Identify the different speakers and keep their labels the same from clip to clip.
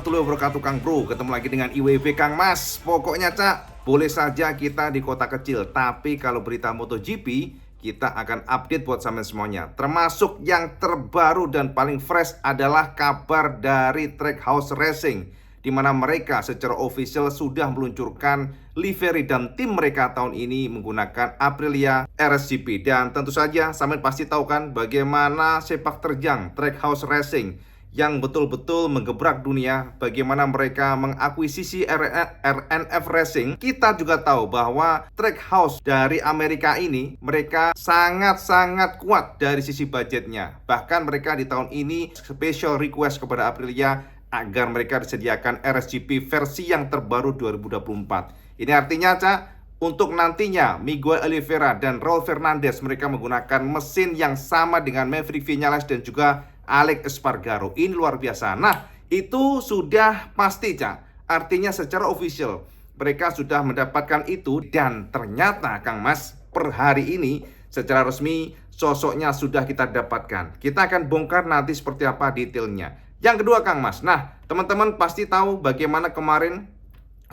Speaker 1: warahmatullahi wabarakatuh Kang Bro. Ketemu lagi dengan IWB Kang Mas. Pokoknya Cak, boleh saja kita di kota kecil, tapi kalau berita MotoGP kita akan update buat sampean semuanya. Termasuk yang terbaru dan paling fresh adalah kabar dari Trackhouse Racing, di mana mereka secara official sudah meluncurkan livery dan tim mereka tahun ini menggunakan Aprilia RSGP. Dan tentu saja sampean pasti tahu kan bagaimana sepak terjang Trackhouse Racing yang betul-betul menggebrak dunia, bagaimana mereka mengakuisisi RNF Racing. Kita juga tahu bahwa Trackhouse dari Amerika ini mereka sangat-sangat kuat dari sisi budgetnya. Bahkan mereka di tahun ini special request kepada Aprilia agar mereka disediakan RSGP versi yang terbaru 2024. Ini artinya Cak, untuk nantinya Miguel Oliveira dan Raul Fernandez mereka menggunakan mesin yang sama dengan Maverick Viñales dan juga Alex Espargaro. Ini luar biasa. Nah, itu sudah pasti Cak. Artinya secara official mereka sudah mendapatkan itu. Dan ternyata Kang Mas, per hari ini secara resmi sosoknya sudah kita dapatkan. Kita akan bongkar nanti seperti apa detailnya. Yang kedua Kang Mas, nah teman-teman pasti tahu bagaimana kemarin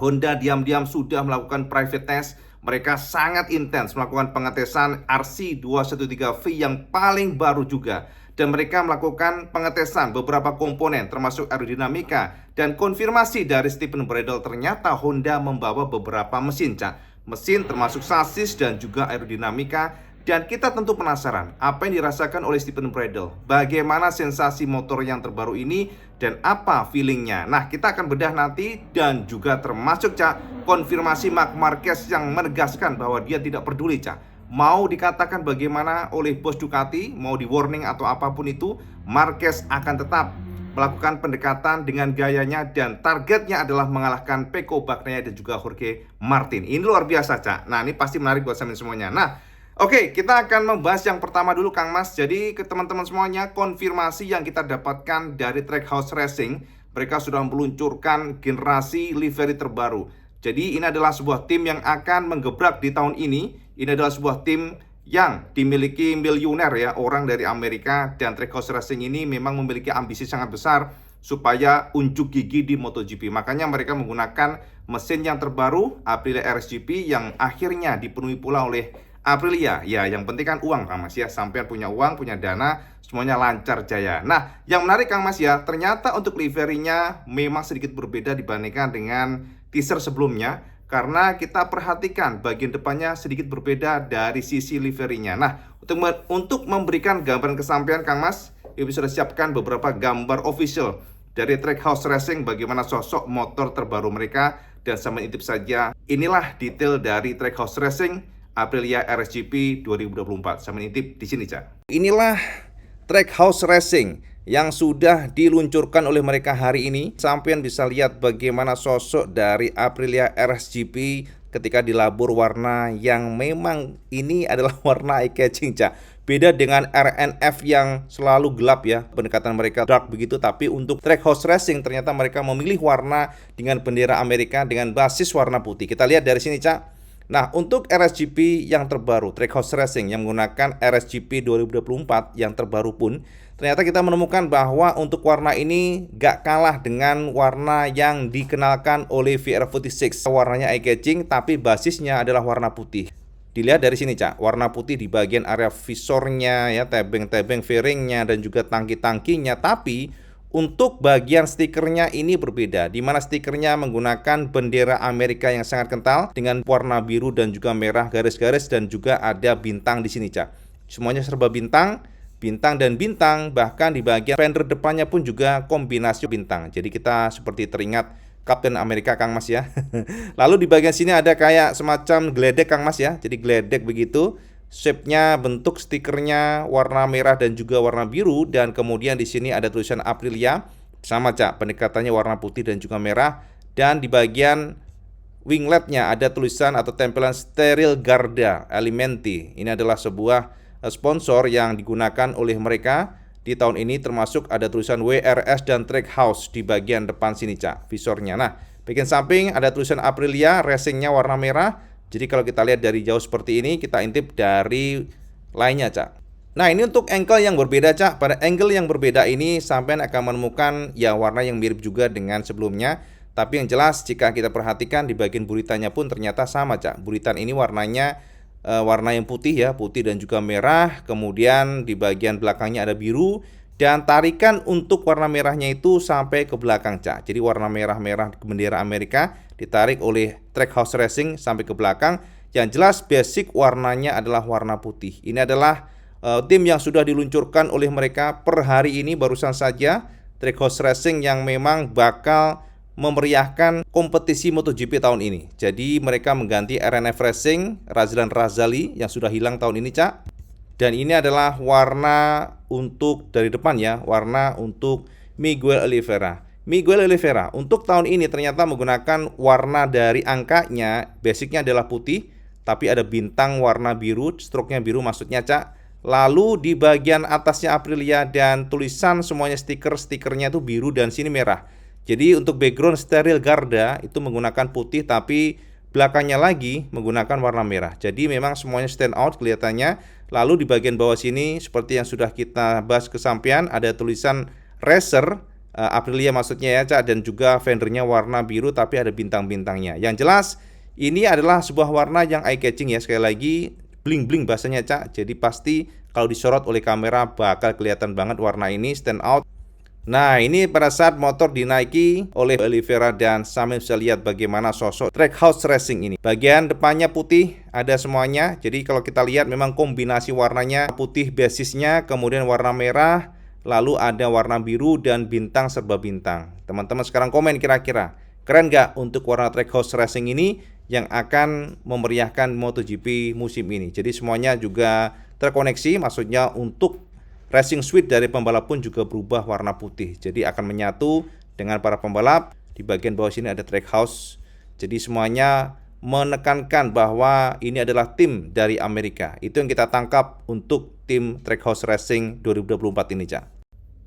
Speaker 1: Honda diam-diam sudah melakukan private test. Mereka sangat intens melakukan pengetesan RC213V yang paling baru juga. Dan mereka melakukan pengetesan beberapa komponen termasuk aerodinamika. Dan konfirmasi dari Stephen Bradl, ternyata Honda membawa beberapa mesin Cak. Mesin termasuk sasis dan juga aerodinamika. Dan kita tentu penasaran apa yang dirasakan oleh Stephen Bradl, bagaimana sensasi motor yang terbaru ini dan apa feelingnya. Nah, kita akan bedah nanti. Dan juga termasuk Cak, konfirmasi Marc Marquez yang menegaskan bahwa dia tidak peduli Cak, mau dikatakan bagaimana oleh bos Ducati, mau di warning atau apapun itu, Marquez akan tetap melakukan pendekatan dengan gayanya. Dan targetnya adalah mengalahkan Pecco Bagnaia dan juga Jorge Martin. Ini luar biasa Cak. Nah, ini pasti menarik buat kalian semuanya. Nah, oke, kita akan membahas yang pertama dulu Kang Mas. Jadi ke teman-teman semuanya, konfirmasi yang kita dapatkan dari Trackhouse Racing, mereka sudah meluncurkan generasi livery terbaru. Jadi ini adalah sebuah tim yang akan menggebrak di tahun ini. Ini adalah sebuah tim yang dimiliki miliuner ya, orang dari Amerika. Dan Trackhouse Racing ini memang memiliki ambisi sangat besar supaya unjuk gigi di MotoGP. Makanya mereka menggunakan mesin yang terbaru Aprilia RSGP yang akhirnya dipenuhi pula oleh Aprilia. Ya, yang penting kan uang Kang Mas ya. Sampean punya uang, punya dana, semuanya lancar jaya. Nah, yang menarik Kang Mas ya, ternyata untuk liverynya memang sedikit berbeda dibandingkan dengan teaser sebelumnya. Karena kita perhatikan bagian depannya sedikit berbeda dari sisi liverynya. Nah, untuk memberikan gambaran kesampaian Kang Mas, Ibu sudah siapkan beberapa gambar official dari Trackhouse Racing, bagaimana sosok motor terbaru mereka. Dan sama intip saja, inilah detail dari Trackhouse Racing Aprilia RSGP 2024. Sama intip di sini Cak. Inilah Trackhouse Racing yang sudah diluncurkan oleh mereka hari ini. Sampean bisa lihat bagaimana sosok dari Aprilia RSGP ketika dilabur warna yang memang ini adalah warna eye-catching Cak. Beda dengan RNF yang selalu gelap ya, pendekatan mereka dark begitu. Tapi untuk Trackhouse Racing ternyata mereka memilih warna dengan bendera Amerika dengan basis warna putih. Kita lihat dari sini Cak. Nah, untuk RSGP yang terbaru, Trackhouse Racing yang menggunakan RSGP 2024 yang terbaru pun, ternyata kita menemukan bahwa untuk warna ini gak kalah dengan warna yang dikenalkan oleh VR46. Warnanya eye-catching, tapi basisnya adalah warna putih. Dilihat dari sini Cak, warna putih di bagian area visornya ya, tebeng-tebeng fairingnya dan juga tangki-tangkinya. Tapi untuk bagian stikernya ini berbeda, di mana stikernya menggunakan bendera Amerika yang sangat kental dengan warna biru dan juga merah garis-garis dan juga ada bintang di sini Cak. Semuanya serba bintang, bintang dan bintang, bahkan di bagian fender depannya pun juga kombinasi bintang. Jadi kita seperti teringat Kapten Amerika Kang Mas ya. Lalu di bagian sini ada kayak semacam geledek Kang Mas ya. Jadi geledek begitu. Shape-nya, bentuk stikernya warna merah dan juga warna biru. Dan kemudian di sini ada tulisan Aprilia. Sama Cak, pendekatannya warna putih dan juga merah. Dan di bagian wingletnya ada tulisan atau tempelan Steril Garda Alimenti. Ini adalah sebuah sponsor yang digunakan oleh mereka di tahun ini, termasuk ada tulisan WRS dan Trackhouse di bagian depan sini Cak, visornya. Nah, bagian samping ada tulisan Aprilia, racingnya warna merah. Jadi kalau kita lihat dari jauh seperti ini, kita intip dari lainnya Cak. Nah, ini untuk angle yang berbeda, Cak. Pada angle yang berbeda ini sampai akan menemukan ya warna yang mirip juga dengan sebelumnya. Tapi yang jelas jika kita perhatikan di bagian buritannya pun ternyata sama, Cak. Buritan ini warnanya warna yang putih ya, putih dan juga merah. Kemudian di bagian belakangnya ada biru dan tarikan untuk warna merahnya itu sampai ke belakang, Cak. Jadi warna merah-merah bendera Amerika ditarik oleh Trackhouse Racing sampai ke belakang. Yang jelas basic warnanya adalah warna putih. Ini adalah tim yang sudah diluncurkan oleh mereka per hari ini barusan saja, Trackhouse Racing yang memang bakal memeriahkan kompetisi MotoGP tahun ini. Jadi mereka mengganti RNF Racing, Razlan Razali yang sudah hilang tahun ini, Cak. Dan ini adalah warna untuk dari depan ya, warna untuk Miguel Oliveira. Miguel Oliveira untuk tahun ini ternyata menggunakan warna dari angkanya, basicnya adalah putih, tapi ada bintang warna biru, stroke-nya biru maksudnya, Cak. Lalu di bagian atasnya Aprilia dan tulisan semuanya stikernya itu biru dan sini merah. Jadi untuk background steril Garda itu menggunakan putih tapi belakangnya lagi menggunakan warna merah. Jadi memang semuanya stand out kelihatannya. Lalu di bagian bawah sini seperti yang sudah kita bahas kesampaian ada tulisan Racer Aprilia maksudnya ya, Cak, dan juga fendernya warna biru tapi ada bintang-bintangnya. Yang jelas ini adalah sebuah warna yang eye catching ya, sekali lagi bling-bling bahasanya, Cak. Jadi pasti kalau disorot oleh kamera bakal kelihatan banget warna ini stand out. Nah, ini pada saat motor dinaiki oleh Oliveira dan Samuel bisa lihat bagaimana sosok Trackhouse Racing ini. Bagian depannya putih, ada semuanya. Jadi kalau kita lihat memang kombinasi warnanya putih basisnya, kemudian warna merah, lalu ada warna biru dan bintang serba bintang. Teman-teman sekarang komen kira-kira keren nggak untuk warna Trackhouse Racing ini yang akan memeriahkan MotoGP musim ini. Jadi semuanya juga terkoneksi, maksudnya untuk racing suite dari pembalap pun juga berubah warna putih. Jadi akan menyatu dengan para pembalap. Di bagian bawah sini ada Trackhouse. Jadi semuanya menekankan bahwa ini adalah tim dari Amerika. Itu yang kita tangkap untuk tim Trackhouse Racing 2024 ini, Cak.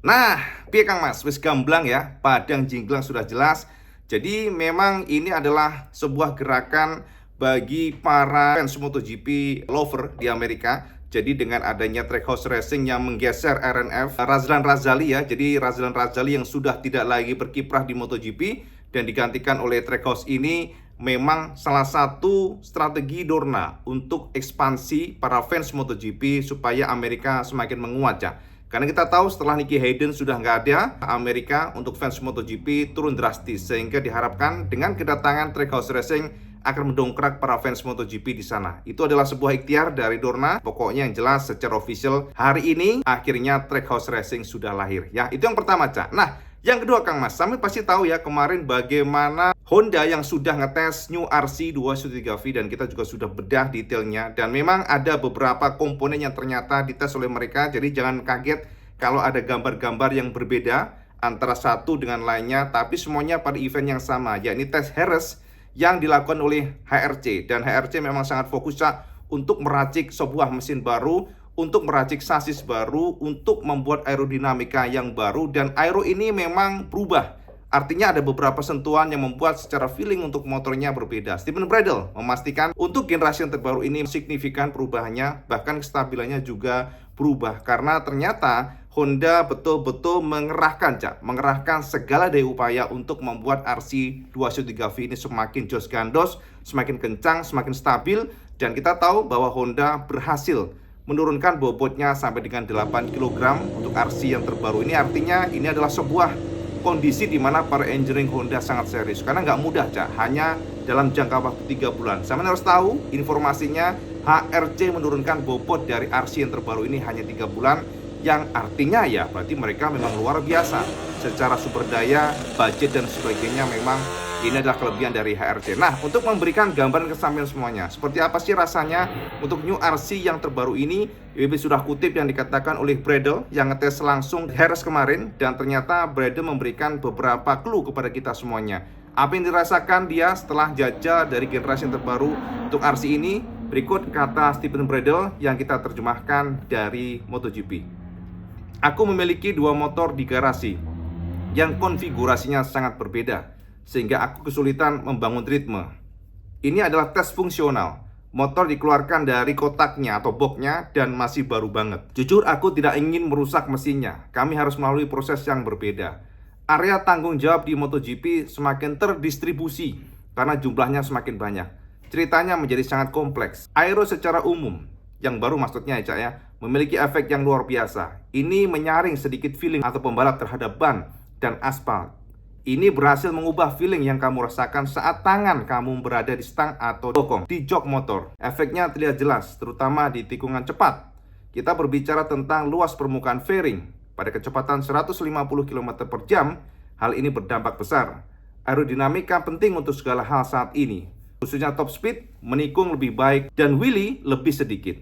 Speaker 1: Nah, piye Kang Mas, wis gamblang ya, padang jingklang sudah jelas. Jadi memang ini adalah sebuah gerakan bagi para fans MotoGP lover di Amerika. Jadi dengan adanya Trackhouse Racing yang menggeser RNF Razlan Razali ya. Jadi Razlan Razali yang sudah tidak lagi berkiprah di MotoGP dan digantikan oleh Trackhouse ini memang salah satu strategi Dorna untuk ekspansi para fans MotoGP supaya Amerika semakin menguat ya. Karena kita tahu setelah Nicky Hayden sudah nggak ada, Amerika untuk fans MotoGP turun drastis. Sehingga diharapkan dengan kedatangan Trackhouse Racing akan mendongkrak para fans MotoGP di sana. Itu adalah sebuah ikhtiar dari Dorna. Pokoknya yang jelas secara official hari ini akhirnya Trackhouse Racing sudah lahir. Ya, itu yang pertama, Cak. Nah, yang kedua Kang Mas, kami pasti tahu ya kemarin bagaimana Honda yang sudah ngetes New RC 213V dan kita juga sudah bedah detailnya. Dan memang ada beberapa komponen yang ternyata dites oleh mereka. Jadi jangan kaget kalau ada gambar-gambar yang berbeda antara satu dengan lainnya. Tapi semuanya pada event yang sama, yakni tes Harris yang dilakukan oleh HRC. Dan HRC memang sangat fokus, Cak, untuk meracik sebuah mesin baru, untuk meracik sasis baru, untuk membuat aerodinamika yang baru. Dan aero ini memang berubah. Artinya ada beberapa sentuhan yang membuat secara feeling untuk motornya berbeda. Stephen Bradl memastikan untuk generasi yang terbaru ini signifikan perubahannya, bahkan kestabilannya juga berubah. Karena ternyata Honda betul-betul mengerahkan, Cak, mengerahkan segala daya upaya untuk membuat RC 213V ini semakin jos gandos, semakin kencang, semakin stabil. Dan kita tahu bahwa Honda berhasil menurunkan bobotnya sampai dengan 8 kg untuk RC yang terbaru ini. Artinya ini adalah sebuah kondisi di mana para engineering Honda sangat serius. Karena nggak mudah, Cak, hanya dalam jangka waktu 3 bulan. Saya harus tahu informasinya, HRC menurunkan bobot dari RC yang terbaru ini hanya 3 bulan. Yang artinya ya berarti mereka memang luar biasa secara sumber daya, budget dan sebagainya. Memang ini adalah kelebihan dari HRC. Nah, untuk memberikan gambaran kesampaian semuanya, seperti apa sih rasanya untuk New RC yang terbaru ini? IWB sudah kutip yang dikatakan oleh Bradl yang ngetes langsung Harris kemarin. Dan ternyata Bradl memberikan beberapa clue kepada kita semuanya. Apa yang dirasakan dia setelah jajal dari generasi yang terbaru untuk RC ini? Berikut kata Stephen Bradl yang kita terjemahkan dari MotoGP. Aku memiliki 2 motor di garasi yang konfigurasinya sangat berbeda, sehingga aku kesulitan membangun ritme. Ini adalah tes fungsional. motor dikeluarkan dari kotaknya atau boxnya dan masih baru banget. Jujur aku tidak ingin merusak mesinnya. Kami harus melalui proses yang berbeda. Area tanggung jawab di MotoGP semakin terdistribusi karena jumlahnya semakin banyak. Ceritanya menjadi sangat kompleks. Aero secara umum, yang baru maksudnya ya Cak ya, memiliki efek yang luar biasa. Ini menyaring sedikit feeling atau pembalap terhadap ban dan aspal. Ini berhasil mengubah feeling yang kamu rasakan saat tangan kamu berada di stang atau dokong di jok motor. Efeknya terlihat jelas, terutama di tikungan cepat. Kita berbicara tentang luas permukaan fairing. Pada kecepatan 150 km per jam, hal ini berdampak besar. Aerodinamika penting untuk segala hal saat ini. Khususnya top speed, menikung lebih baik, dan wheelie lebih sedikit.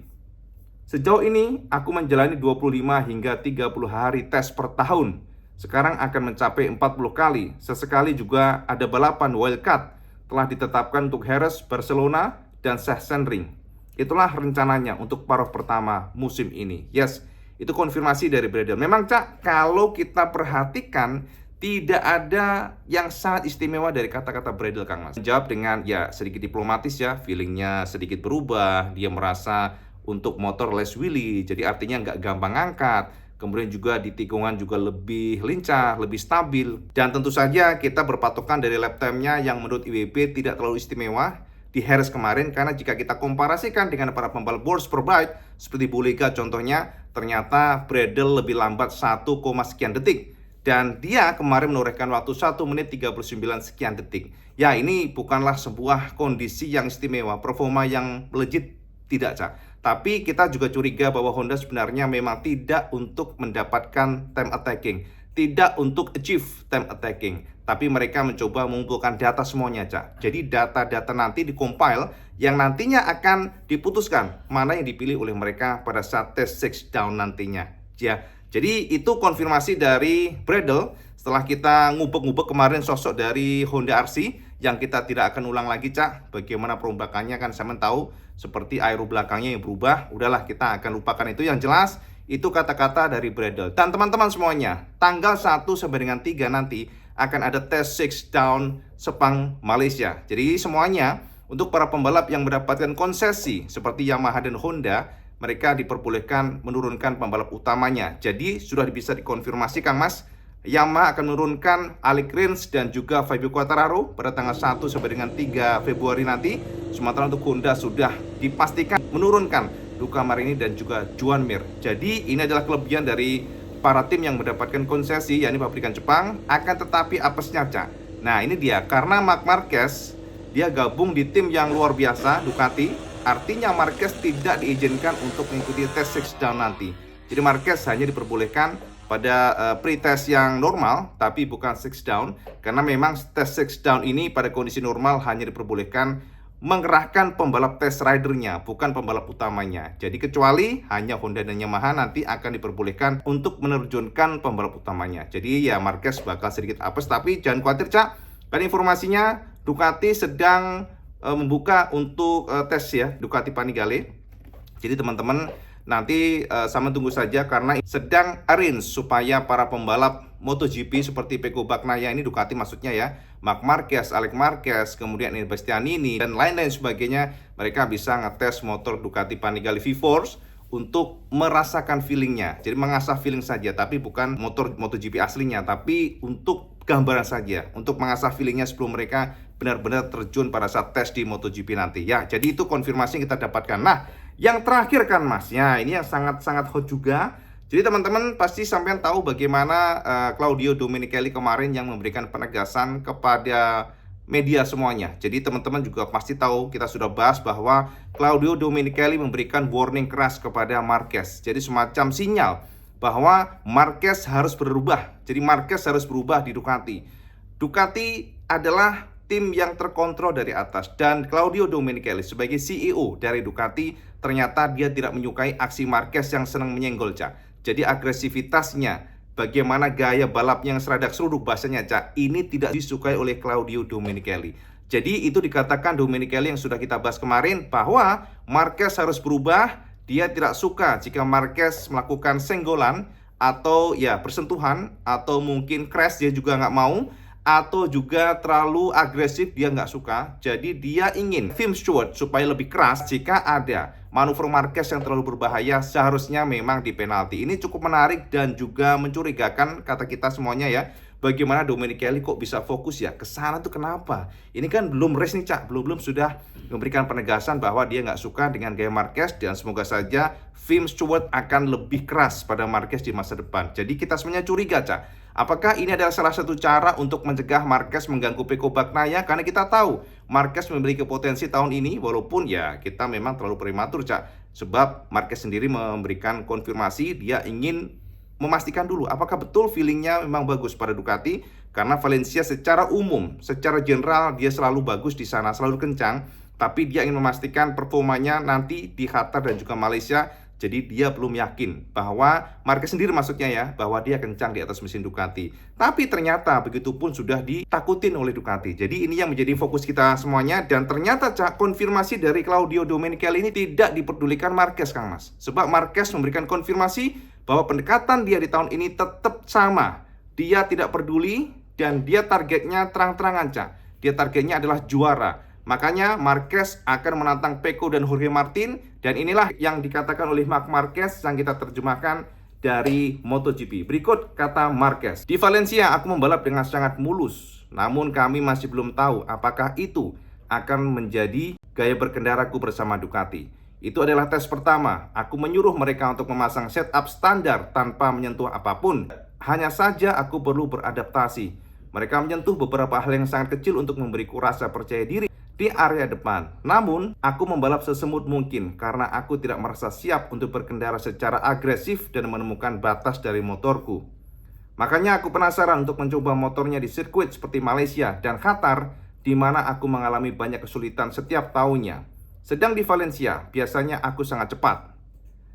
Speaker 1: Sejauh ini, aku menjalani 25 hingga 30 hari tes per tahun. Sekarang akan mencapai 40 kali. Sesekali juga ada balapan wildcard telah ditetapkan untuk Jerez, Barcelona, dan Sachsenring. Itulah rencananya untuk paruh pertama musim ini. Yes, itu konfirmasi dari Bredel. Memang Cak, kalau kita perhatikan tidak ada yang sangat istimewa dari kata-kata Bredel Kang Mas. Jawab dengan ya sedikit diplomatis ya, feelingnya sedikit berubah. Dia merasa untuk motor less wheelie, jadi artinya nggak gampang angkat. Kemudian juga di tikungan juga lebih lincah, lebih stabil. Dan tentu saja kita berpatokan dari lap time-nya yang menurut IWB tidak terlalu istimewa di Jerez kemarin. Karena jika kita komparasikan dengan para pembalap World Superbike seperti Bulega contohnya, ternyata Bredel lebih lambat 1, sekian detik. Dan dia kemarin menorehkan waktu 1 menit 39 sekian detik. Ya ini bukanlah sebuah kondisi yang istimewa, performa yang legit tidak Cak. Tapi kita juga curiga bahwa Honda sebenarnya memang tidak untuk mendapatkan time attacking, tidak untuk achieve time attacking, tapi mereka mencoba mengumpulkan data semuanya Cak. Jadi data-data nanti dikompil yang nantinya akan diputuskan mana yang dipilih oleh mereka pada saat tes 6 down nantinya ya. Jadi itu konfirmasi dari Bredel setelah kita ngubek-ngubek kemarin sosok dari Honda RC yang kita tidak akan ulang lagi Cak. Bagaimana perombakannya kan saya tahu seperti aero belakangnya yang berubah. Udahlah kita akan lupakan itu. Yang jelas itu kata-kata dari Bredel. Dan teman-teman semuanya, tanggal 1 sampai dengan 3 nanti akan ada tes 6 down Sepang Malaysia. Jadi semuanya untuk para pembalap yang mendapatkan konsesi seperti Yamaha dan Honda, mereka diperbolehkan menurunkan pembalap utamanya. Jadi sudah bisa dikonfirmasi Kang Mas, Yamaha akan menurunkan Alex Rins dan juga Fabio Quartararo pada tanggal 1 sampai dengan 3 Februari nanti. Sementara untuk Honda sudah dipastikan menurunkan Luca Marini dan juga Joan Mir. Jadi ini adalah kelebihan dari para tim yang mendapatkan konsesi, yakni pabrikan Jepang. Akan tetapi apesnya Cak, nah ini dia, karena Marc Marquez dia gabung di tim yang luar biasa Ducati, artinya Marquez tidak diizinkan untuk mengikuti tes 6 down nanti. Jadi Marquez hanya diperbolehkan pada pre-test yang normal, tapi bukan 6 down. Karena memang tes 6 down ini pada kondisi normal hanya diperbolehkan mengerahkan pembalap test ridernya, bukan pembalap utamanya. Jadi kecuali hanya Honda dan Yamaha nanti akan diperbolehkan untuk menerjunkan pembalap utamanya. Jadi ya Marquez bakal sedikit apes, tapi jangan khawatir Cak. Kan informasinya Ducati sedang membuka untuk tes ya, Ducati Panigale. Jadi teman-teman nanti sama tunggu saja karena sedang arrange supaya para pembalap MotoGP seperti Pecco Bagnaia ini, Ducati maksudnya ya, Marc Marquez, Alex Marquez, kemudian Enea Bastianini dan lain-lain sebagainya, mereka bisa ngetes motor Ducati Panigale V-Force untuk merasakan feelingnya. Jadi mengasah feeling saja, tapi bukan motor MotoGP aslinya, tapi untuk gambaran saja, untuk mengasah feelingnya sebelum mereka benar-benar terjun pada saat tes di MotoGP nanti ya. Jadi itu konfirmasi yang kita dapatkan. Nah, yang terakhir kan Mas, ya ini yang sangat-sangat hot juga. Jadi teman-teman pasti sampean tahu bagaimana Claudio Domenicali kemarin yang memberikan penegasan kepada media semuanya. Jadi teman-teman juga pasti tahu, kita sudah bahas bahwa Claudio Domenicali memberikan warning keras kepada Marquez. Jadi semacam sinyal bahwa Marquez harus berubah. Jadi Marquez harus berubah di Ducati. Ducati adalah tim yang terkontrol dari atas, dan Claudio Domenicali sebagai CEO dari Ducati ternyata dia tidak menyukai aksi Marquez yang senang menyenggol Cak. Jadi agresivitasnya, bagaimana gaya balapnya yang seradak seruduk bahasanya Cak, ini tidak disukai oleh Claudio Domenicali. Jadi itu dikatakan Domenicali yang sudah kita bahas kemarin bahwa Marquez harus berubah. Dia tidak suka jika Marquez melakukan senggolan atau ya bersentuhan atau mungkin crash, dia juga nggak mau. atau juga terlalu agresif, dia nggak suka. Jadi dia ingin Tim Stewart supaya lebih keras. Jika ada manuver Marquez yang terlalu berbahaya, seharusnya memang di penalti. Ini cukup menarik dan juga mencurigakan kata kita semuanya ya. Bagaimana Domenicali kok bisa fokus ya ke sana tuh, kenapa? Ini kan belum race nih Cak, belum sudah memberikan penegasan bahwa dia nggak suka dengan gaya Marquez, dan semoga saja Tim Stewart akan lebih keras pada Marquez di masa depan. Jadi kita semuanya curiga Cak, apakah ini adalah salah satu cara untuk mencegah Marquez mengganggu Pecco Bagnaia? Karena kita tahu Marquez memiliki potensi tahun ini, walaupun ya kita memang terlalu prematur Cak. Sebab Marquez sendiri memberikan konfirmasi dia ingin memastikan dulu apakah betul feelingnya memang bagus pada Ducati, karena Valencia secara umum, secara general dia selalu bagus di sana, selalu kencang, tapi dia ingin memastikan performanya nanti di Qatar dan juga Malaysia. Jadi dia belum yakin bahwa Marquez sendiri maksudnya ya, bahwa dia kencang di atas mesin Ducati. Tapi ternyata begitu pun sudah ditakutin oleh Ducati. Jadi ini yang menjadi fokus kita semuanya. Dan ternyata Cak, konfirmasi dari Claudio Domenicali ini tidak diperdulikan Marquez Kang Mas. Sebab Marquez memberikan konfirmasi bahwa pendekatan dia di tahun ini tetap sama. Dia tidak peduli dan dia targetnya terang-terangan Cak. Dia targetnya adalah juara. Makanya Marquez akan menantang Pecco dan Jorge Martin. Dan inilah yang dikatakan oleh Marc Marquez yang kita terjemahkan dari MotoGP. Berikut kata Marquez. Di Valencia aku membalap dengan sangat mulus. Namun kami masih belum tahu apakah itu akan menjadi gaya berkendaraku bersama Ducati. Itu adalah tes pertama. Aku menyuruh mereka untuk memasang setup standar tanpa menyentuh apapun. Hanya saja aku perlu beradaptasi. Mereka menyentuh beberapa hal yang sangat kecil untuk memberiku rasa percaya diri di area depan. Namun, aku membalap sesemut mungkin karena aku tidak merasa siap untuk berkendara secara agresif dan menemukan batas dari motorku. Makanya aku penasaran untuk mencoba motornya di sirkuit seperti Malaysia dan Qatar, di mana aku mengalami banyak kesulitan setiap tahunnya. Sedang di Valencia, biasanya aku sangat cepat.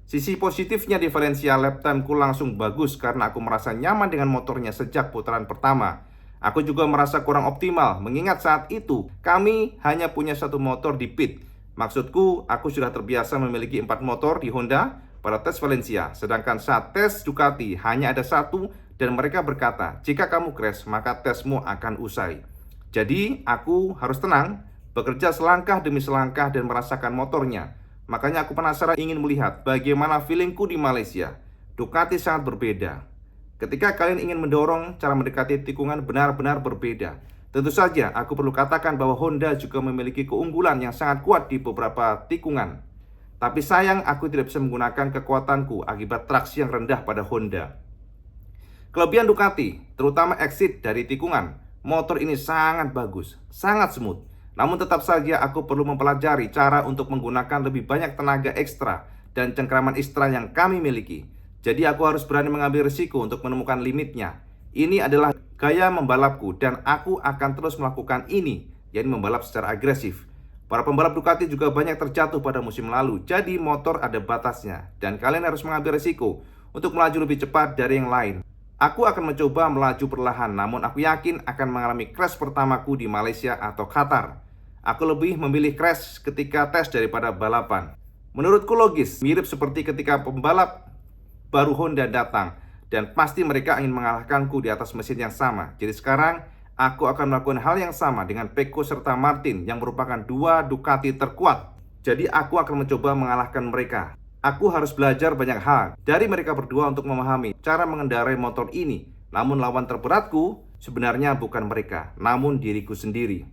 Speaker 1: Sisi positifnya di Valencia, lap timeku langsung bagus karena aku merasa nyaman dengan motornya sejak putaran pertama. Aku juga merasa kurang optimal, mengingat saat itu kami hanya punya satu motor di pit. Maksudku, aku sudah terbiasa memiliki 4 motor di Honda pada tes Valencia. Sedangkan saat tes Ducati hanya ada satu, dan mereka berkata, jika kamu crash, maka tesmu akan usai. Jadi, aku harus tenang, bekerja selangkah demi selangkah dan merasakan motornya. Makanya aku penasaran ingin melihat bagaimana feelingku di Malaysia. Ducati sangat berbeda. Ketika kalian ingin mendorong, cara mendekati tikungan benar-benar berbeda. Tentu saja, aku perlu katakan bahwa Honda juga memiliki keunggulan yang sangat kuat di beberapa tikungan. Tapi sayang, aku tidak bisa menggunakan kekuatanku akibat traksi yang rendah pada Honda. Kelebihan Ducati, terutama exit dari tikungan, motor ini sangat bagus, sangat smooth. Namun tetap saja aku perlu mempelajari cara untuk menggunakan lebih banyak tenaga ekstra dan cengkraman ekstra yang kami miliki. Jadi aku harus berani mengambil risiko untuk menemukan limitnya. Ini adalah gaya membalapku dan aku akan terus melakukan ini, yakni membalap secara agresif. Para pembalap Ducati juga banyak terjatuh pada musim lalu, jadi motor ada batasnya. Dan kalian harus mengambil risiko untuk melaju lebih cepat dari yang lain. Aku akan mencoba melaju perlahan, namun aku yakin akan mengalami crash pertamaku di Malaysia atau Qatar. Aku lebih memilih crash ketika tes daripada balapan. Menurutku logis, mirip seperti ketika pembalap baru Honda datang, dan pasti mereka ingin mengalahkanku di atas mesin yang sama. Jadi sekarang aku akan melakukan hal yang sama dengan Pecco serta Martin yang merupakan dua Ducati terkuat. Jadi aku akan mencoba mengalahkan mereka. Aku harus belajar banyak hal dari mereka berdua untuk memahami cara mengendarai motor ini. Namun lawan terberatku sebenarnya bukan mereka, namun diriku sendiri.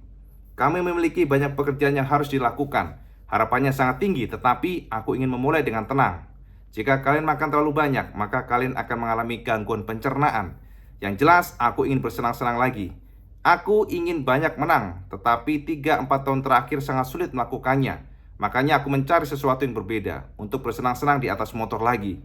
Speaker 1: Kami memiliki banyak pekerjaan yang harus dilakukan. Harapannya sangat tinggi, tetapi aku ingin memulai dengan tenang. Jika kalian makan terlalu banyak, maka kalian akan mengalami gangguan pencernaan. Yang jelas, aku ingin bersenang-senang lagi. Aku ingin banyak menang, tetapi 3-4 tahun terakhir sangat sulit melakukannya. Makanya aku mencari sesuatu yang berbeda, untuk bersenang-senang di atas motor lagi.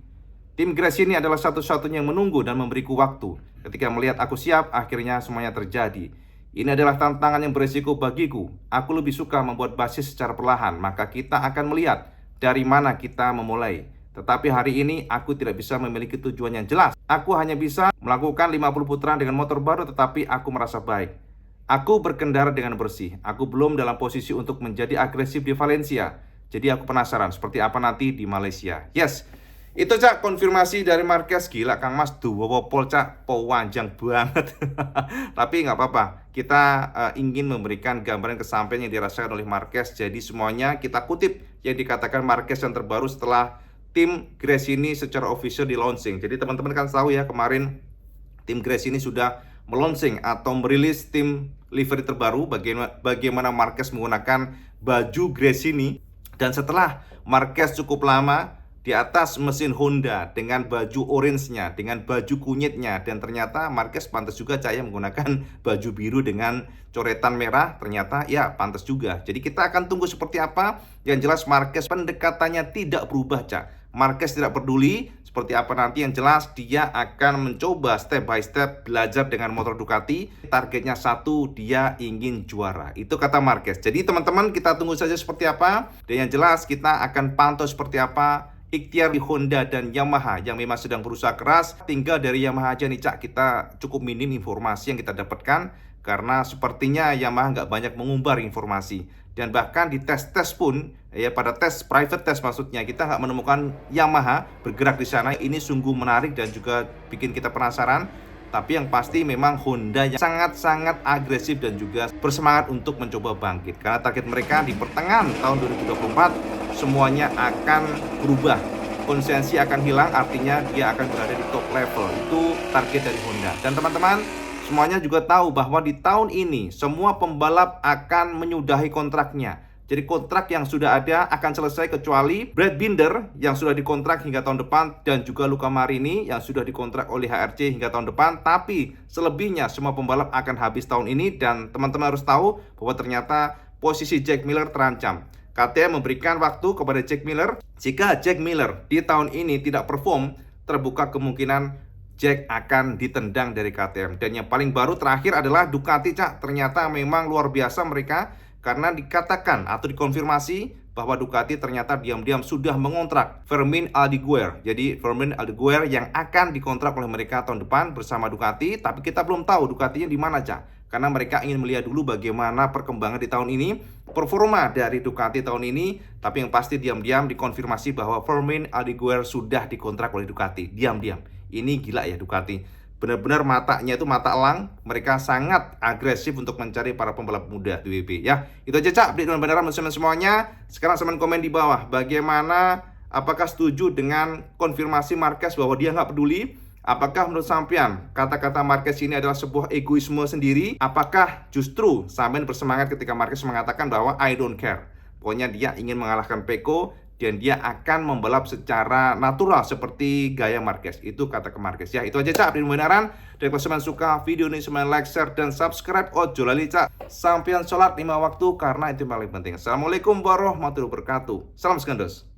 Speaker 1: Tim Gresini adalah satu-satunya yang menunggu dan memberiku waktu. Ketika melihat aku siap, akhirnya semuanya terjadi. Ini adalah tantangan yang berisiko bagiku. Aku lebih suka membuat basis secara perlahan, maka kita akan melihat dari mana kita memulai. Tetapi hari ini aku tidak bisa memiliki tujuan yang jelas. Aku hanya bisa melakukan 50 putaran dengan motor baru, tetapi aku merasa baik. Aku berkendara dengan bersih. Aku belum dalam posisi untuk menjadi agresif di Valencia. Jadi aku penasaran seperti apa nanti di Malaysia. Yes, Itu Cak, konfirmasi dari Marquez. Gila Kang Mas, duopol Cak, panjang banget. Tapi nggak apa-apa, kita ingin memberikan gambaran kesampaian yang dirasakan oleh Marquez. Jadi semuanya kita kutip yang dikatakan Marquez yang terbaru setelah tim Grace ini secara official di launching. Jadi teman-teman kan tahu ya, kemarin tim Grace ini sudah melaunching atau merilis tim livery terbaru, bagaimana Marquez menggunakan baju Grace ini. Dan setelah Marquez cukup lama di atas mesin Honda dengan baju orange-nya, dengan baju kunyitnya, dan ternyata Marquez pantas juga Cak ya menggunakan baju biru dengan coretan merah, ternyata ya pantas juga. Jadi kita akan tunggu seperti apa. Yang jelas Marquez pendekatannya tidak berubah Cak. Marquez tidak peduli seperti apa nanti, yang jelas dia akan mencoba step by step belajar dengan motor Ducati. Targetnya satu, dia ingin juara. Itu kata Marquez. Jadi teman-teman, kita tunggu saja seperti apa. Dan yang jelas kita akan pantau seperti apa ikhtiar di Honda dan Yamaha yang memang sedang berusaha keras. Tinggal dari Yamaha aja nih Cak, kita cukup minim informasi yang kita dapatkan, karena sepertinya Yamaha nggak banyak mengumbar informasi. Dan bahkan di tes-tes pun, ya pada tes, private test maksudnya, kita nggak menemukan Yamaha bergerak di sana. Ini sungguh menarik dan juga bikin kita penasaran. Tapi yang pasti memang Honda yang sangat-sangat agresif dan juga bersemangat untuk mencoba bangkit. Karena target mereka di pertengahan tahun 2024 semuanya akan berubah. Konsistensi akan hilang, artinya dia akan berada di top level. Itu target dari Honda. Dan teman-teman, semuanya juga tahu bahwa di tahun ini semua pembalap akan menyudahi kontraknya. Jadi kontrak yang sudah ada akan selesai kecuali Brad Binder yang sudah dikontrak hingga tahun depan, dan juga Luca Marini yang sudah dikontrak oleh HRC hingga tahun depan. Tapi selebihnya semua pembalap akan habis tahun ini, dan teman-teman harus tahu bahwa ternyata posisi Jack Miller terancam. KTM memberikan waktu kepada Jack Miller. Jika Jack Miller di tahun ini tidak perform, terbuka kemungkinan Jack akan ditendang dari KTM. Dan yang paling baru terakhir adalah Ducati Cak. Ternyata memang luar biasa mereka, karena dikatakan atau dikonfirmasi bahwa Ducati ternyata diam-diam sudah mengontrak Fermin Aldeguer. Jadi Fermin Aldeguer yang akan dikontrak oleh mereka tahun depan bersama Ducati. Tapi kita belum tahu Ducatinya di mana Cak, karena mereka ingin melihat dulu bagaimana perkembangan di tahun ini, performa dari Ducati tahun ini. Tapi yang pasti diam-diam dikonfirmasi bahwa Fermin Aldeguer sudah dikontrak oleh Ducati. Diam-diam. Ini gila ya Ducati. Benar-benar matanya itu mata elang. Mereka sangat agresif untuk mencari para pembalap muda di WP ya. Itu aja Cak, update benar-benar semuanya. Sekarang semen komen di bawah, bagaimana, apakah setuju dengan konfirmasi Marquez bahwa dia nggak peduli? Apakah menurut sampean kata-kata Marquez ini adalah sebuah egoisme sendiri? Apakah justru sampean bersemangat ketika Marquez mengatakan bahwa I don't care, pokoknya dia ingin mengalahkan Pecco dan dia akan membalap secara natural seperti gaya Marquez? Itu kata ke Marquez ya. Itu aja Cak, update benaran. Dan kalau sampean suka video ini, sampean like, share, dan subscribe. Ojo lali Cak, sampean sholat 5 waktu karena itu paling penting. Assalamualaikum warahmatullahi wabarakatuh. Salam segandos.